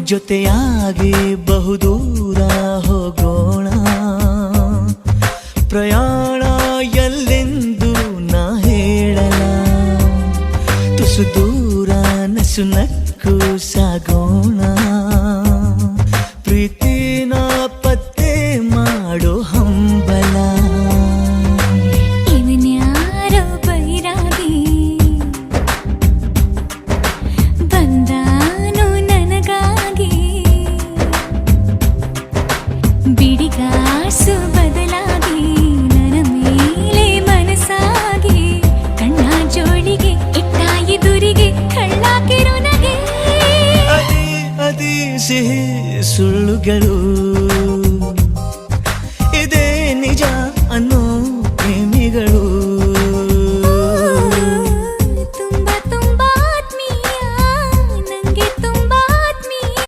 ಜೊತೆಯಾಗಿ ಬಹುದೂರ ಹೋಗೋಣ, ಪ್ರಯಾಣ ಎಲ್ಲೆಂದು ನಾ ಹೇಳಲ, ತುಸು ದೂರ ನಸು ನಕ್ಕು ಸಾಗೋಣ, ಪ್ರೀತಿನ ಪತ್ತೆ ಮಾಡೋ ಹಂಬಲ. ಇವನ್ಯಾರೋ ಬೈರಾಗಿ ಬಂದಾನು ನನಗಾಗಿ, ಬಿಡಿಗಾಸು ಬದಲಾಗಿ ನನ್ನ ಮೇಲೆ ಮನಸ್ಸಾಗಿ, ಕಣ್ಣ ಜೋಳಿಗೆ ಇಟ್ಟ ಎದುರಿಗೆ ಕಳ್ಳಾಕಿರೋ ನಗೆ. ಅದೇ ಸಿಹಿ ಸುಳ್ಳುಗಳು